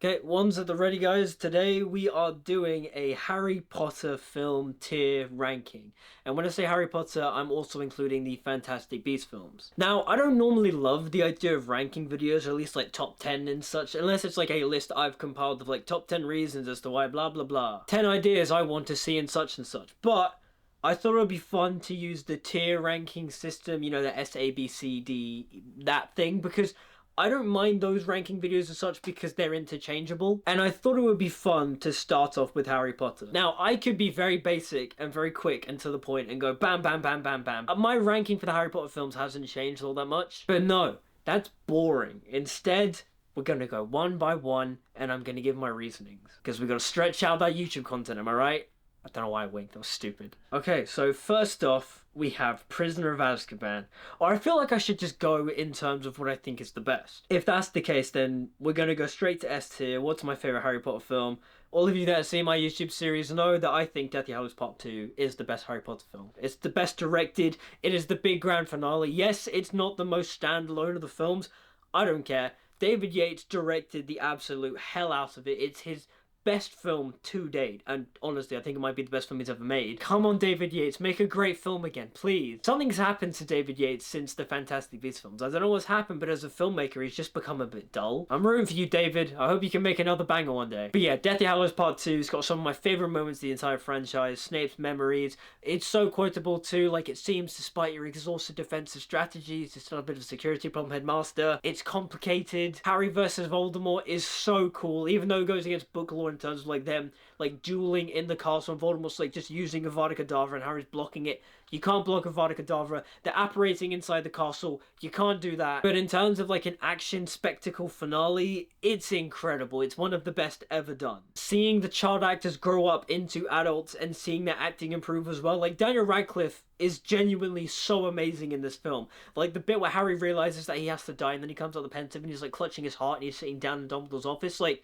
Okay, ones at the ready, guys. Today we are doing a Harry Potter film tier ranking. And when I say Harry Potter, I'm also including the Fantastic Beasts films. Now, I don't normally love the idea of ranking videos, or at least like top 10 and such, unless it's like a list I've compiled of like top 10 reasons as to why blah blah blah. 10 ideas I want to see in such and such. But I thought it would be fun to use the tier ranking system, you know, the S, A, B, C, D, that thing, because I don't mind those ranking videos as such because they're interchangeable, and I thought it would be fun to start off with Harry Potter. Now, I could be very basic and very quick and to the point and go bam, bam, bam, bam, bam. My ranking for the Harry Potter films hasn't changed all that much, but no, that's boring. Instead, we're gonna go one by one, and I'm gonna give my reasonings, because we gotta stretch out that YouTube content, am I right? I don't know why I winked, that was stupid. Okay, so first off, we have Prisoner of Azkaban. Or I feel like I should just go in terms of what I think is the best. If that's the case, then we're gonna go straight to S tier. What's my favourite Harry Potter film? All of you that have seen my YouTube series know that I think Deathly Hallows Part 2 is the best Harry Potter film. It's the best directed, it is the big grand finale. Yes, it's not the most standalone of the films, I don't care. David Yates directed the absolute hell out of it. It's his best film to date, and honestly I think it might be the best film he's ever made. Come on, David Yates, make a great film again, please. Something's happened to David Yates since the Fantastic Beasts films. I don't know what's happened, but as a filmmaker he's just become a bit dull. I'm rooting for you, David. I hope you can make another banger one day. But yeah, Deathly Hallows Part 2's got some of my favourite moments of the entire franchise. Snape's memories, it's so quotable too. Like, it seems despite your exhausted defensive strategies, it's still a bit of a security problem, Headmaster. It's complicated. Harry versus Voldemort is so cool, even though it goes against book lore in terms of like them like dueling in the castle and Voldemort's like just using Avada Kedavra and Harry's blocking it. You can't block Avada Kedavra. They're apparating inside the castle. You can't do that. But in terms of like an action spectacle finale, it's incredible. It's one of the best ever done. Seeing the child actors grow up into adults and seeing their acting improve as well. Like, Daniel Radcliffe is genuinely so amazing in this film. Like, the bit where Harry realizes that he has to die and then he comes out the pensive and he's like clutching his heart and he's sitting down in Dumbledore's office. Like,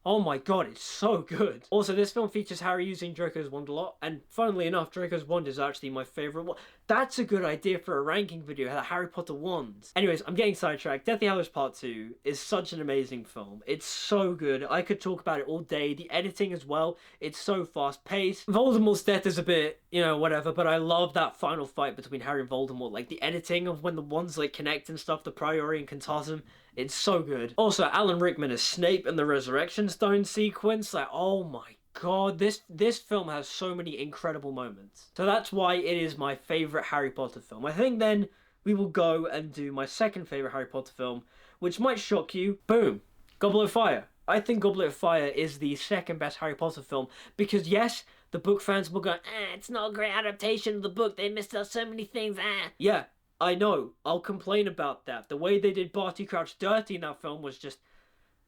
oh my god, it's so good. Also, this film features Harry using Draco's wand a lot, and funnily enough, Draco's wand is actually my favourite one. That's a good idea for a ranking video, the Harry Potter wands. Anyways, I'm getting sidetracked. Deathly Hallows Part 2 is such an amazing film. It's so good. I could talk about it all day. The editing as well, it's so fast-paced. Voldemort's death is a bit, you know, whatever, but I love that final fight between Harry and Voldemort. Like, the editing of when the wands, like, connect and stuff, the Priori and Contasm, it's so good. Also, Alan Rickman as Snape and the Resurrection Stone sequence, like, oh my god, this film has so many incredible moments. So that's why it is my favourite Harry Potter film. I think then we will go and do my second favourite Harry Potter film, which might shock you. Boom! Goblet of Fire. I think Goblet of Fire is the second best Harry Potter film, because yes, the book fans will go, it's not a great adaptation of the book, they missed out so many things, Yeah, I know, I'll complain about that. The way they did Barty Crouch Dirty in that film was just,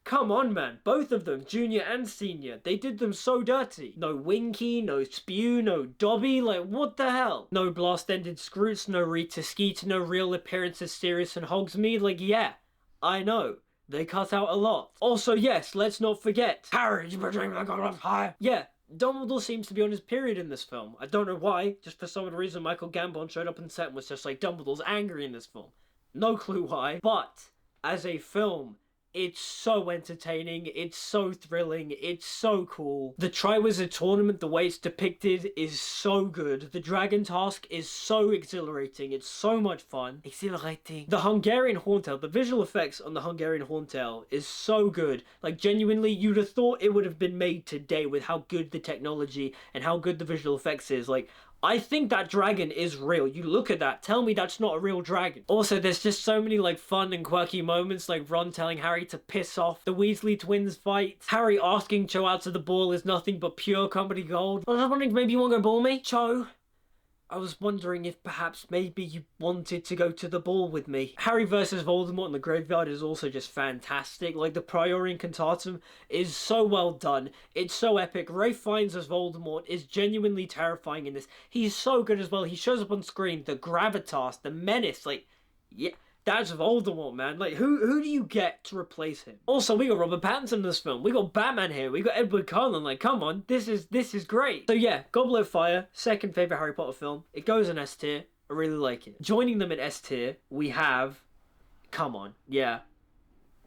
come on, man. Both of them, Junior and Senior, they did them so dirty. No Winky, no Spew, no Dobby, like, what the hell? No Blast-Ended Scroots, no Rita Skeeter, no real appearances Sirius and Hogsmeade, like, yeah, I know. They cut out a lot. Also, yes, let's not forget, Harry, you betrayed the Goblet of Fire. Yeah, Dumbledore seems to be on his period in this film. I don't know why, just for some reason Michael Gambon showed up on set and was just like, Dumbledore's angry in this film. No clue why. But, as a film, it's so entertaining, it's so thrilling, it's so cool. The Triwizard Tournament, the way it's depicted, is so good. The Dragon Task is so exhilarating, it's so much fun. Exhilarating. The Hungarian Horntail, the visual effects on the Hungarian Horntail is so good. Like, genuinely, you'd have thought it would have been made today with how good the technology and how good the visual effects is. Like, I think that dragon is real. You look at that, tell me that's not a real dragon. Also, there's just so many like fun and quirky moments, like Ron telling Harry to piss off, the Weasley twins fight, Harry asking Cho out to the ball is nothing but pure comedy gold. I was just wondering if maybe you want to go ball me? Cho, I was wondering if perhaps maybe you wanted to go to the ball with me. Harry versus Voldemort in the graveyard is also just fantastic. Like, the Priori and Contatum is so well done. It's so epic. Ralph Fiennes as Voldemort is genuinely terrifying in this. He's so good as well. He shows up on screen, the gravitas, the menace, like, yeah. That's Voldemort, man. Like, who do you get to replace him? Also, we got Robert Pattinson in this film. We got Batman here. We got Edward Cullen. Like, come on. This is great. So yeah, Goblet of Fire, second favourite Harry Potter film. It goes in S tier. I really like it. Joining them in S tier, we have... Come on. Yeah.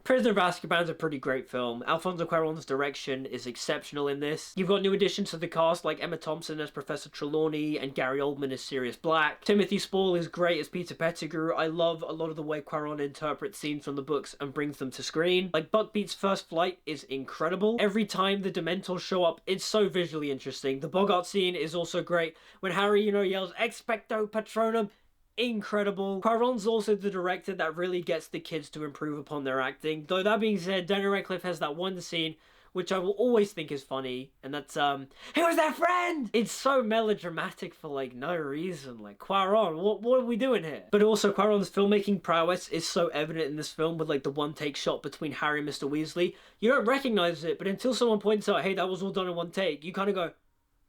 Prisoner of Azkaban's a pretty great film. Alfonso Cuarón's direction is exceptional in this. You've got new additions to the cast like Emma Thompson as Professor Trelawney and Gary Oldman as Sirius Black. Timothy Spall is great as Peter Pettigrew. I love a lot of the way Cuarón interprets scenes from the books and brings them to screen. Like, Buckbeak's first flight is incredible. Every time the Dementors show up, it's so visually interesting. The Bogart scene is also great. When Harry, yells, Expecto Patronum, incredible. Cuarón's also the director that really gets the kids to improve upon their acting. Though that being said, Daniel Radcliffe has that one scene which I will always think is funny, and that's, who was that friend? It's so melodramatic for, like, no reason. Like, Cuarón, what are we doing here? But also, Cuarón's filmmaking prowess is so evident in this film with, like, the one-take shot between Harry and Mr. Weasley. You don't recognize it, but until someone points out, hey, that was all done in one take, you kind of go,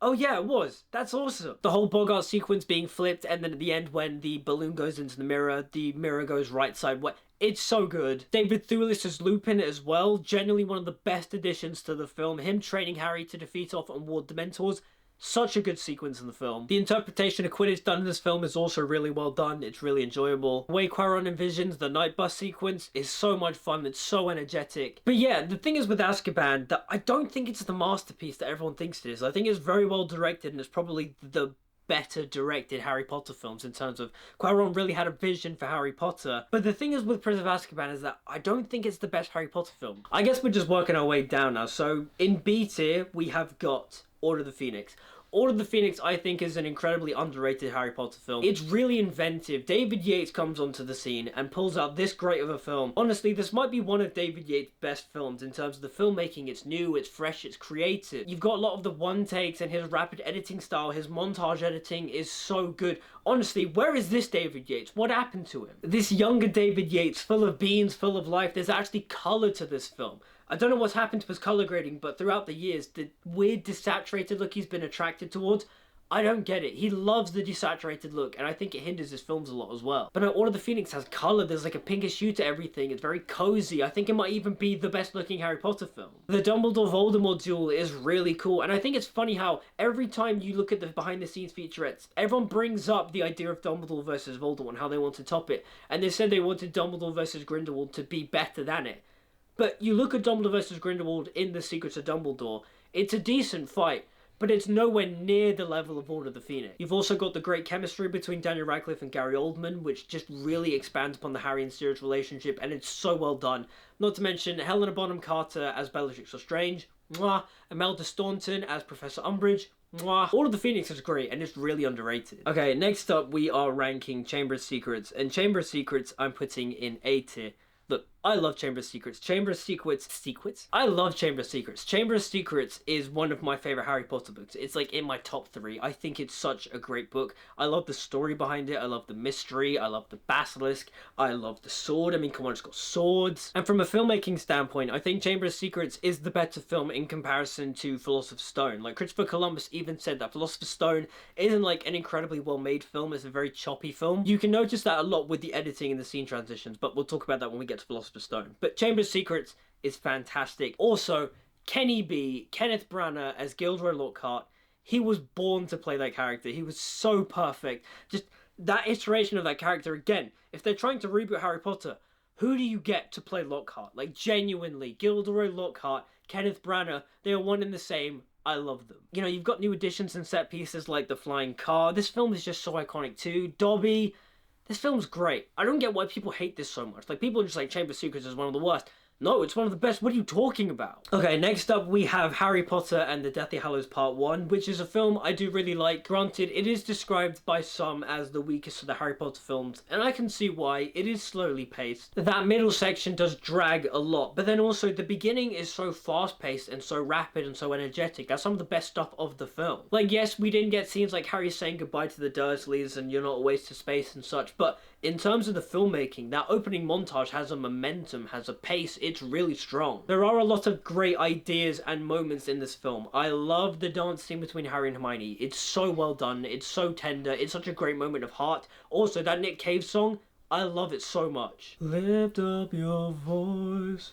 oh yeah, it was. That's awesome. The whole Bogart sequence being flipped, and then at the end when the balloon goes into the mirror goes right side way. It's so good. David Thewlis as Lupin as well. Generally one of the best additions to the film. Him training Harry to defeat off and ward Dementors. Such a good sequence in the film. The interpretation of Quidditch done in this film is also really well done. It's really enjoyable. The way Cuarón envisions the night bus sequence is so much fun. It's so energetic. But yeah, the thing is with Azkaban that I don't think it's the masterpiece that everyone thinks it is. I think it's very well directed and it's probably the better directed Harry Potter films in terms of Cuarón really had a vision for Harry Potter. But the thing is with Prisoner of Azkaban is that I don't think it's the best Harry Potter film. I guess we're just working our way down now. So in B tier, we have got Order of the Phoenix. Order of the Phoenix, I think, is an incredibly underrated Harry Potter film. It's really inventive. David Yates comes onto the scene and pulls out this great of a film. Honestly, this might be one of David Yates' best films in terms of the filmmaking. It's new, it's fresh, it's creative. You've got a lot of the one takes and his rapid editing style. His montage editing is so good. Honestly, where is this David Yates? What happened to him? This younger David Yates, full of beans, full of life. There's actually color to this film. I don't know what's happened to his color grading, but throughout the years, the weird desaturated look he's been attracted towards, I don't get it. He loves the desaturated look, and I think it hinders his films a lot as well. But no, Order of the Phoenix has color. There's like a pinkish hue to everything. It's very cozy. I think it might even be the best looking Harry Potter film. The Dumbledore Voldemort duel is really cool, and I think it's funny how every time you look at the behind the scenes featurettes, everyone brings up the idea of Dumbledore versus Voldemort and how they want to top it. And they said they wanted Dumbledore versus Grindelwald to be better than it. But you look at Dumbledore versus Grindelwald in The Secrets of Dumbledore, it's a decent fight, but it's nowhere near the level of Order of the Phoenix. You've also got the great chemistry between Daniel Radcliffe and Gary Oldman, which just really expands upon the Harry and Sirius relationship, and it's so well done. Not to mention Helena Bonham Carter as Bellatrix Lestrange, mwah, Imelda Staunton as Professor Umbridge, mwah. Order of the Phoenix is great, and it's really underrated. Okay, next up we are ranking Chamber of Secrets, and Chamber of Secrets I'm putting in A tier. Look, I love Chamber of Secrets. Chamber of Secrets? I love Chamber of Secrets. Chamber of Secrets is one of my favorite Harry Potter books. It's like in my top 3. I think it's such a great book. I love the story behind it. I love the mystery. I love the basilisk. I love the sword. I mean, come on, it's got swords. And from a filmmaking standpoint, I think Chamber of Secrets is the better film in comparison to Philosopher's Stone. Like, Christopher Columbus even said that Philosopher's Stone isn't like an incredibly well-made film. It's a very choppy film. You can notice that a lot with the editing and the scene transitions, but we'll talk about that when we get to Philosopher's Stone. But Chamber of Secrets is fantastic. Also, Kenneth Branagh as Gilderoy Lockhart, he was born to play that character. He was so perfect. Just that iteration of that character, again, if they're trying to reboot Harry Potter, who do you get to play Lockhart? Like, genuinely, Gilderoy Lockhart, Kenneth Branagh, they are one and the same. I love them. You know, you've got new additions and set pieces like the flying car. This film is just so iconic too. Dobby. This film's great. I don't get why people hate this so much. Like, people are just like, Chamber of Secrets is one of the worst. No, it's one of the best. What are you talking about? Okay, next up we have Harry Potter and the Deathly Hallows Part 1, which is a film I do really like. Granted, it is described by some as the weakest of the Harry Potter films, and I can see why. It is slowly paced. That middle section does drag a lot, but then also the beginning is so fast-paced and so rapid and so energetic. That's some of the best stuff of the film. Like, yes, we didn't get scenes like Harry saying goodbye to the Dursleys and you're not a waste of space and such, but in terms of the filmmaking, that opening montage has a momentum, has a pace. It's really strong. There are a lot of great ideas and moments in this film. I love the dance scene between Harry and Hermione. It's so well done. It's so tender. It's such a great moment of heart. Also, that Nick Cave song, I love it so much. Lift up your voice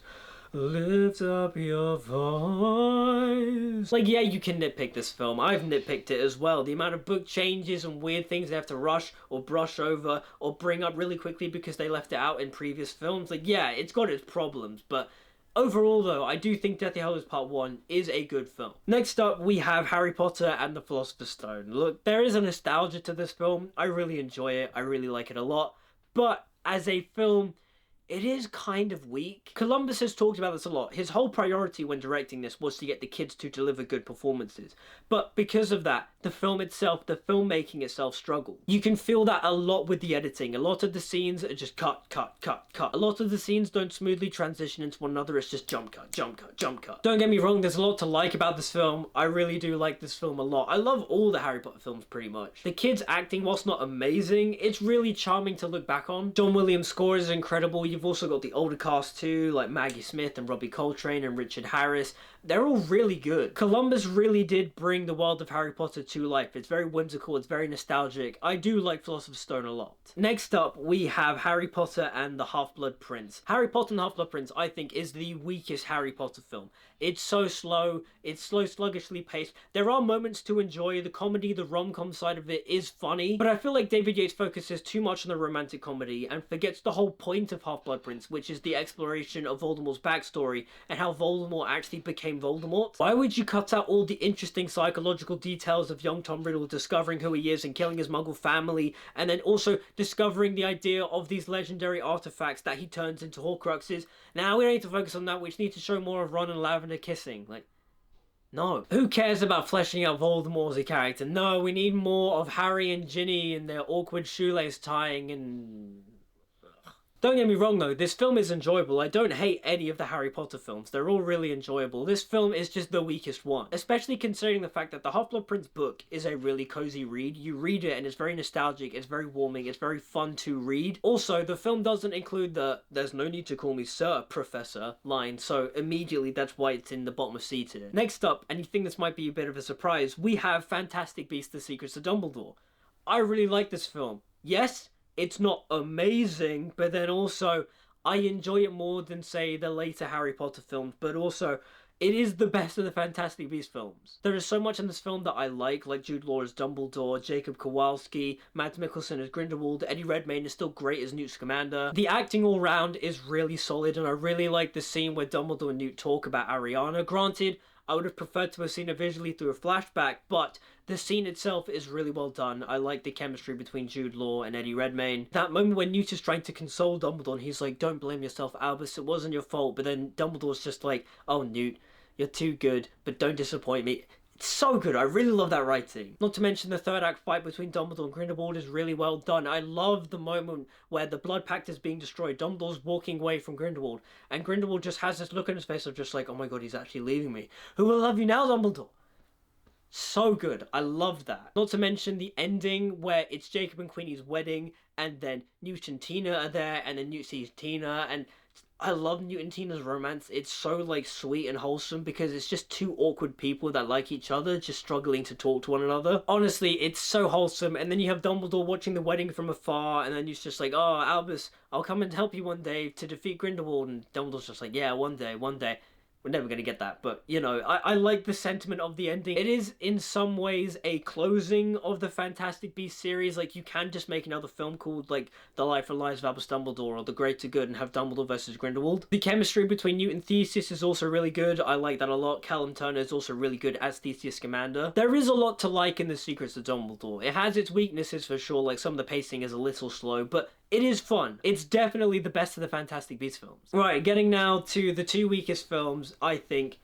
Lift up your voice. Like, yeah, you can nitpick this film. I've nitpicked it as well. The amount of book changes and weird things they have to rush or brush over or bring up really quickly because they left it out in previous films. Like, yeah, it's got its problems, but overall, though, I do think Deathly Hallows Part 1 is a good film. Next up, we have Harry Potter and the Philosopher's Stone. Look, there is a nostalgia to this film. I really enjoy it. I really like it a lot. But as a film, it is kind of weak. Columbus has talked about this a lot. His whole priority when directing this was to get the kids to deliver good performances. But because of that, the film itself, the filmmaking itself struggled. You can feel that a lot with the editing. A lot of the scenes are just cut, cut, cut, cut. A lot of the scenes don't smoothly transition into one another. It's just jump cut, jump cut, jump cut. Don't get me wrong, there's a lot to like about this film. I really do like this film a lot. I love all the Harry Potter films pretty much. The kids' acting, whilst not amazing, it's really charming to look back on. John Williams' score is incredible. You've also got the older cast too, like Maggie Smith and Robbie Coltrane and Richard Harris. They're all really good. Columbus really did bring the world of Harry Potter to life. It's very whimsical, it's very nostalgic. I do like Philosopher's Stone a lot. Next up, we have Harry Potter and the Half-Blood Prince. Harry Potter and the Half-Blood Prince, I think, is the weakest Harry Potter film. It's so slow, it's slow, sluggishly paced. There are moments to enjoy. The comedy, the rom-com side of it is funny, but I feel like David Yates focuses too much on the romantic comedy and forgets the whole point of Half-Blood Prince, which is the exploration of Voldemort's backstory and how Voldemort actually became Voldemort. Why would you cut out all the interesting psychological details of young Tom Riddle discovering who he is and killing his Muggle family, and then also discovering the idea of these legendary artifacts that he turns into Horcruxes? Now we don't need to focus on that. We just need to show more of Ron and Lavender kissing. Like, no. Who cares about fleshing out Voldemort as a character? No, we need more of Harry and Ginny and their awkward shoelace tying and... Don't get me wrong though, this film is enjoyable. I don't hate any of the Harry Potter films. They're all really enjoyable. This film is just the weakest one. Especially considering the fact that the Half-Blood Prince book is a really cozy read. You read it and it's very nostalgic, it's very warming, it's very fun to read. Also, the film doesn't include the "there's no need to call me sir, professor" line, so immediately that's why it's in the bottom of C tier. Next up, and you think this might be a bit of a surprise, we have Fantastic Beasts: The Secrets of Dumbledore. I really like this film. Yes, it's not amazing, but then also I enjoy it more than, say, the later Harry Potter films, but also it is the best of the Fantastic Beasts films. There is so much in this film that I like Jude Law as Dumbledore, Jacob Kowalski, Mads Mikkelsen as Grindelwald, Eddie Redmayne is still great as Newt Scamander. The acting all round is really solid, and I really like the scene where Dumbledore and Newt talk about Ariana. Granted, I would have preferred to have seen it visually through a flashback, but the scene itself is really well done. I like the chemistry between Jude Law and Eddie Redmayne. That moment when Newt is trying to console Dumbledore and he's like, "Don't blame yourself, Albus, it wasn't your fault," but then Dumbledore's just like, "Oh, Newt, you're too good, but don't disappoint me." It's so good. I really love that writing. Not to mention the third act fight between Dumbledore and Grindelwald is really well done. I love the moment where the Blood Pact is being destroyed. Dumbledore's walking away from Grindelwald, and Grindelwald just has this look on his face of just like, "Oh my god, he's actually leaving me. Who will love you now, Dumbledore?" So good. I love that. Not to mention the ending where it's Jacob and Queenie's wedding, and then Newt and Tina are there, and then Newt sees Tina, and I love Newt and Tina's romance. It's so, like, sweet and wholesome because it's just two awkward people that like each other, just struggling to talk to one another. Honestly, it's so wholesome. And then you have Dumbledore watching the wedding from afar, and then he's just like, "Oh, Albus, I'll come and help you one day to defeat Grindelwald." And Dumbledore's just like, "Yeah, one day, one day." We're never going to get that, but, you know, I like the sentiment of the ending. It is, in some ways, a closing of the Fantastic Beasts series. Like, you can just make another film called, like, The Life and Lives of Albus Dumbledore or The Greater Good and have Dumbledore versus Grindelwald. The chemistry between Newt and Theseus is also really good. I like that a lot. Callum Turner is also really good as Theseus Scamander. There is a lot to like in The Secrets of Dumbledore. It has its weaknesses for sure, like some of the pacing is a little slow, but it is fun. It's definitely the best of the Fantastic Beasts films. Right, getting now to the two weakest films, I think.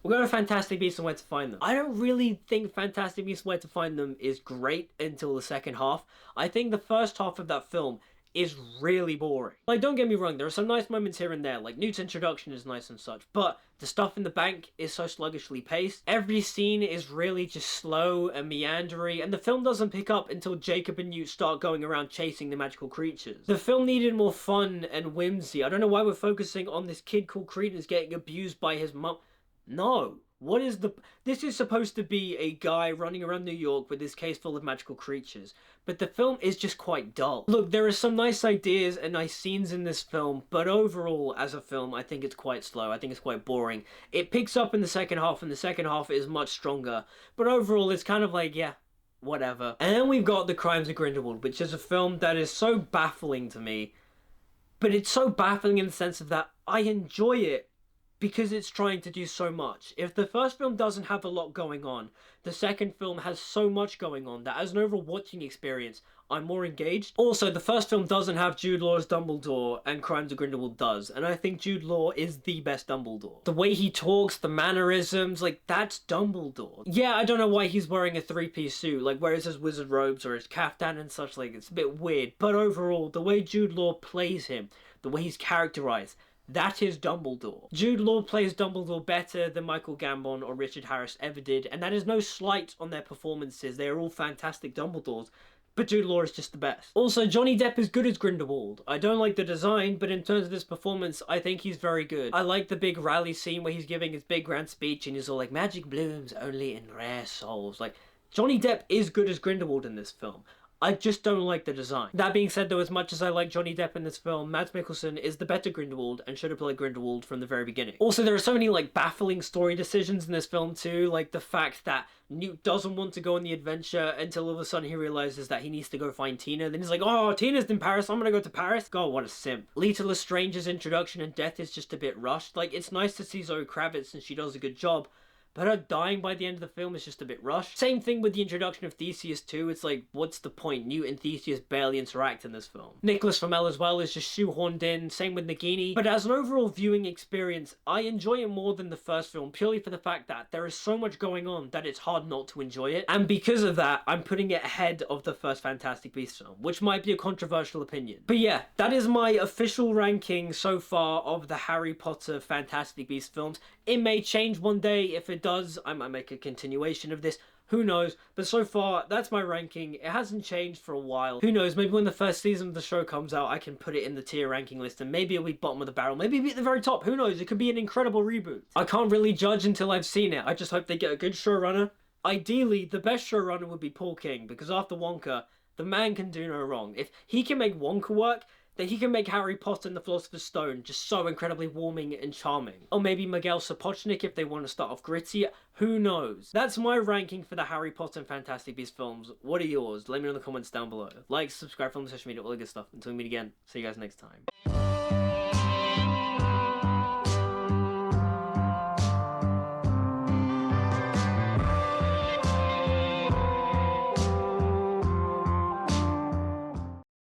We're going to Fantastic Beasts and Where to Find Them. I don't really think Fantastic Beasts and Where to Find Them is great until the second half. I think the first half of that film is really boring. Like, don't get me wrong, there are some nice moments here and there, like Newt's introduction is nice and such, but the stuff in the bank is so sluggishly paced. Every scene is really just slow and meandery, and the film doesn't pick up until Jacob and Newt start going around chasing the magical creatures. The film needed more fun and whimsy. I don't know why we're focusing on this kid called Credence getting abused by his mum. No. What is the... This is supposed to be a guy running around New York with his case full of magical creatures, but the film is just quite dull. Look, there are some nice ideas and nice scenes in this film, but overall, as a film, I think it's quite slow. I think it's quite boring. It picks up in the second half, and the second half is much stronger, but overall, it's kind of like, yeah, whatever. And then we've got The Crimes of Grindelwald, which is a film that is so baffling to me, but it's so baffling in the sense of that I enjoy it because it's trying to do so much. If the first film doesn't have a lot going on, the second film has so much going on that as an overall watching experience, I'm more engaged. Also, the first film doesn't have Jude Law as Dumbledore, and Crimes of Grindelwald does, and I think Jude Law is the best Dumbledore. The way he talks, the mannerisms, like, that's Dumbledore. Yeah, I don't know why he's wearing a three-piece suit, like, where's his wizard robes or his caftan and such, like, it's a bit weird, but overall, the way Jude Law plays him, the way he's characterized, that is Dumbledore. Jude Law plays Dumbledore better than Michael Gambon or Richard Harris ever did, and that is no slight on their performances. They are all fantastic Dumbledores, but Jude Law is just the best. Also, Johnny Depp is good as Grindelwald. I don't like the design, but in terms of this performance, I think he's very good. I like the big rally scene where he's giving his big grand speech and he's all like, magic blooms only in rare souls. Like, Johnny Depp is good as Grindelwald in this film. I just don't like the design. That being said though, as much as I like Johnny Depp in this film, Mads Mikkelsen is the better Grindelwald and should have played Grindelwald from the very beginning. Also, there are so many like baffling story decisions in this film too, like the fact that Newt doesn't want to go on the adventure until all of a sudden he realizes that he needs to go find Tina. Then he's like, oh, Tina's in Paris, I'm gonna go to Paris. God, what a simp. Lita Lestrange's introduction and death is just a bit rushed. Like, it's nice to see Zoe Kravitz and she does a good job, but her dying by the end of the film is just a bit rushed. Same thing with the introduction of Theseus too. It's like, what's the point? Newt and Theseus barely interact in this film. Nicholas Flamel as well is just shoehorned in. Same with Nagini. But as an overall viewing experience, I enjoy it more than the first film, purely for the fact that there is so much going on that it's hard not to enjoy it. And because of that, I'm putting it ahead of the first Fantastic Beasts film, which might be a controversial opinion. But yeah, that is my official ranking so far of the Harry Potter Fantastic Beasts films. It may change one day. If it does, I might make a continuation of this. Who knows? But so far, that's my ranking. It hasn't changed for a while. Who knows? Maybe when the first season of the show comes out, I can put it in the tier ranking list, and maybe it'll be bottom of the barrel. Maybe it'll be at the very top. Who knows? It could be an incredible reboot. I can't really judge until I've seen it. I just hope they get a good showrunner. Ideally, the best showrunner would be Paul King, because after Wonka, the man can do no wrong. If he can make Wonka work, then he can make Harry Potter and the Philosopher's Stone just so incredibly warming and charming. Or maybe Miguel Sapochnik if they want to start off gritty. Who knows? That's my ranking for the Harry Potter and Fantastic Beasts films. What are yours? Let me know in the comments down below. Like, subscribe, follow me on social media, all the good stuff. Until we meet again, see you guys next time.